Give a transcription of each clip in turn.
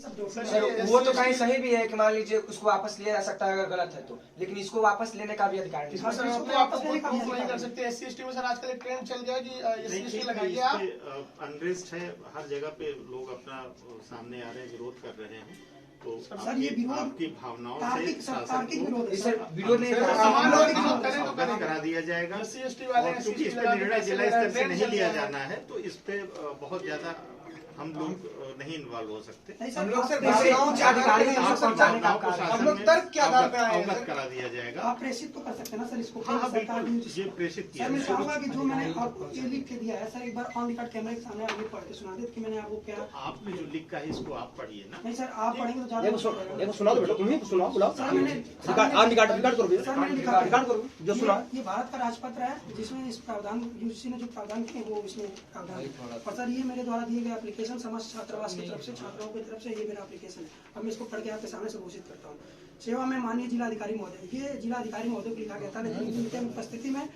Sir वो तो कहीं सही भी है कि मान लीजिए उसको वापस लिया जा सकता है अगर गलत है तो, लेकिन इसको वापस लेने का भी अधिकार नहीं। सर इसको वापस लेने का नहीं कर सकते। SC/ST में सर आजकल एक ट्रेंड चल गया कि SC/ST लगाइए आप। अनरेस्ट है, हर जगह पे लोग अपना सामने आ रहे हैं, विरोध कर रहे हैं, तो सर ये विरोध आपकी भावनाओं से शासन को सर विरोध नहीं अवगत करा दिया जाएगा। SC/ST वाले और क्योंकि इस पे निर्णय जिला स्तर से नहीं लिया जाना है तो इस पे बहुत ज्यादा हम लोग नहीं इन्वॉल्व हो सकते। हम लोग सर अधिकारी हम लोग तर्क के आधार पर अवगत करा दिया जाएगा। आप प्रेषित तो कर सकते हैं ना सर इसको। हाँ बिल्कुल, ये प्रेषित किया। सर मैं चाहूंगा कि जो मैंने आपको ये लिख के दिया है सर, एक बार ऑन रिकॉर्ड कैमरे के सामने आगे पढ़ के सुना दे कि मैंने आपको क्या। आपने जो लिखा है इसको आप पढ़िए ना। नहीं सर आप पढ़ेंगे तो ज्यादा। देखो सुना दो बेटा, तुम ही सुनाओ, बुलाओ सर मैंने रिकॉर्ड करो भैया, सर मैंने रिकॉर्ड करो जो सुना। ये भारत का राजपत्र है जिसमें इस प्रावधान UGC ने जो प्रावधान किए वो इसमें प्रावधान। और सर ये मेरे द्वारा दिए गए एप्लीकेशन समस्त छात्रावास की तरफ से, छात्राओं की तरफ से ये मेरा एप्लीकेशन है। अब मैं इसको पढ़ के आपके सामने से घोषित करता हूँ। सेवा में माननीय जिलाधिकारी महोदय, ये जिलाधिकारी महोदय को लिखा गया था, लेकिन उनके उपस्थिति में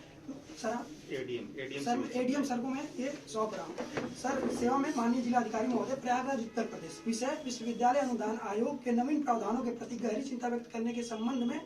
सर ADM सर को मैं ये सौंप रहा हूँ। सर सेवा में माननीय जिलाधिकारी महोदय, प्रयागराज उत्तर प्रदेश, विषय विश्वविद्यालय अनुदान आयोग के नवीन प्रावधानों के प्रति गहरी चिंता व्यक्त करने के संबंध में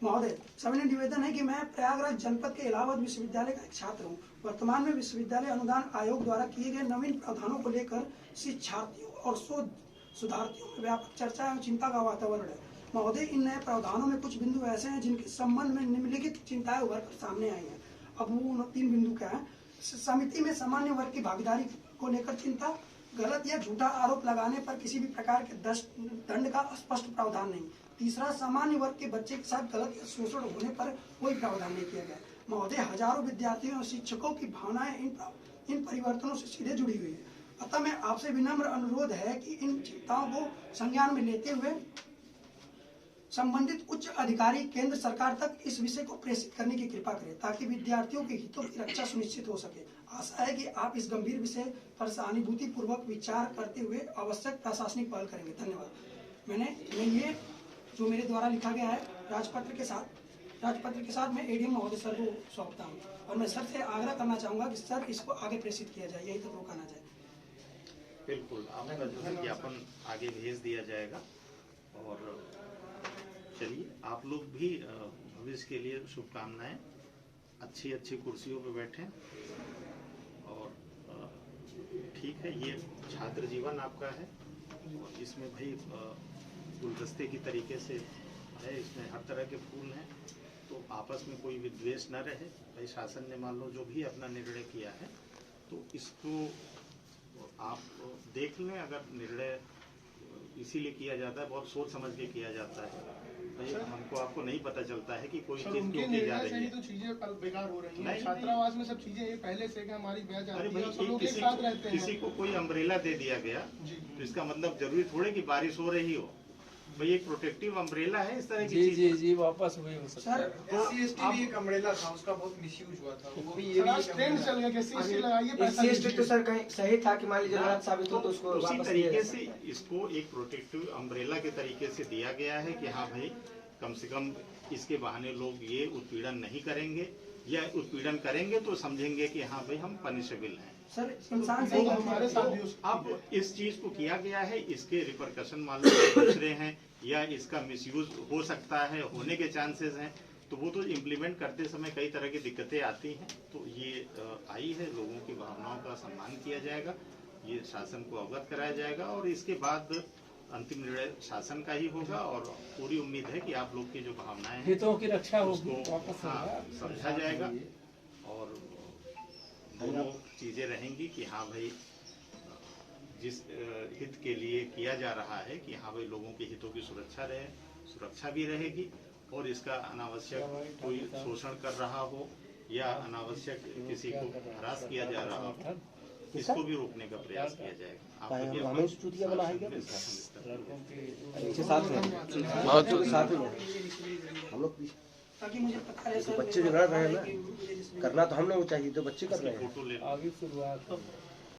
महोदय सविनय निवेदन है कि मैं प्रयागराज जनपद के इलाहाबाद विश्वविद्यालय का एक छात्र हूँ। वर्तमान में विश्वविद्यालय अनुदान आयोग द्वारा किए गए नवीन प्रावधानों को लेकर शिक्षार्थियों और शोध सुधार्थियों में व्यापक चर्चा एवं चिंता का वातावरण है। महोदय इन नए प्रावधानों में कुछ बिंदु ऐसे हैं जिनके संबंध में निम्नलिखित चिंताएं उभर कर सामने आई हैं। अब वो 3 बिंदु क्या है? समिति में सामान्य वर्ग की भागीदारी को लेकर चिंता, गलत या झूठा आरोप लगाने पर किसी भी प्रकार के दंड का स्पष्ट प्रावधान नहीं। तीसरा, सामान्य वर्ग के बच्चे के साथ गलत या शोषण होने पर कोई प्रावधान नहीं किया गया। महोदय हजारों विद्यार्थियों और शिक्षकों की भावनाएं इन परिवर्तनों से सीधे जुड़ी हुई है। अतः मैं आपसे विनम्र अनुरोध है कि इन चिंताओं को संज्ञान में लेते हुए संबंधित उच्च अधिकारी केंद्र सरकार तक इस विषय को प्रेषित करने की कृपा करें ताकि विद्यार्थियों के हितों की रक्षा सुनिश्चित हो सके। आशा है कि आप इस गंभीर विषय पर सहानुभूति पूर्वक विचार करते हुए आवश्यक प्रशासनिक पहल करेंगे। धन्यवाद। मैं ये जो मेरे द्वारा लिखा गया है राजपत्र के साथ मैं ADM महोदय सर को सौंपता हूँ और मैं सर से आग्रह करना चाहूंगा कि सर इसको आगे प्रेषित किया जाए, यही तक रोका ना जाए। बिल्कुल, आपका जो है ज्ञापन आगे भेज दिया जाएगा। और चलिए, आप लोग भी भविष्य के लिए शुभकामनाएं, अच्छी कुर्सियों पे बैठें। और ठीक है, ये छात्र जीवन आपका है और इसमें भाई गुलदस्ते की तरीके से है, इसमें हर तरह के फूल हैं, तो आपस में कोई विद्वेष न रहे। भाई शासन ने मान लो जो भी अपना निर्णय किया है तो इसको आप देख लें। अगर निर्णय इसीलिए किया जाता है, बहुत सोच समझ के किया जाता है। भाई हमको आपको नहीं पता चलता है कि कोई चीज क्यों की जा रही है। तो चीजें कल बेकार हो रही हैं। छात्रावास में सब चीजें ये पहले से हमारी बैच आती है, सब लोग एक साथ रहते हैं। किसी को कोई अम्ब्रेला दे दिया गया तो इसका मतलब जरूरी थोड़े कि बारिश हो रही हो। भाई एक प्रोटेक्टिव अम्ब्रेला है, इस तरह की चीज। जी वापस वही हो सकता है। SC/ST भी एक अम्ब्रेला था, उसका बहुत मिसयूज हुआ था। वो भी ये ट्रेंड चल गया कि SC/ST लगाइए, पैसा SC/ST तो सर कहीं सही था कि मान लीजिए गलत साबित हो तो उसको उसी तरीके से इसको एक प्रोटेक्टिव अम्ब्रेला के तरीके से दिया गया है कि हाँ भाई कम से कम इसके बहाने लोग ये उत्पीड़न नहीं करेंगे, या उत्पीड़न करेंगे तो समझेंगे कि हाँ भाई हम पनिशेबल हैं। सर इंसान से हमारे साथ अब इस चीज को किया गया है, इसके रिपरकशन मालूम दूसरे हैं या इसका मिसयूज हो सकता है, होने के चांसेस हैं, तो वो तो इम्प्लीमेंट करते समय कई तरह की दिक्कतें आती हैं। तो ये आई है, लोगों की भावनाओं का सम्मान किया जाएगा, ये शासन को अवगत कराया जाएगा और इसके बाद अंतिम निर्णय शासन का ही होगा। और पूरी उम्मीद है कि आप लोग की जो भावनाएं हैं हितों की रक्षा उसको समझा जाएगा और दोनों चीजें रहेंगी कि हाँ भाई जिस हित के लिए किया जा रहा है कि हाँ भाई लोगों के हितों की सुरक्षा भी रहेगी और इसका अनावश्यक कोई शोषण कर रहा हो या अनावश्यक किसी को हरास किया जा रहा हो, इसको भी रोकने का प्रयास किया जाएगा। हम लोग ताकि मुझे पता रहे बच्चे जो लड़ रहे हैं ना, करना तो हम लोग चाहिए, तो बच्चे कर रहे हैं। फोटो ले आगे शुरुआत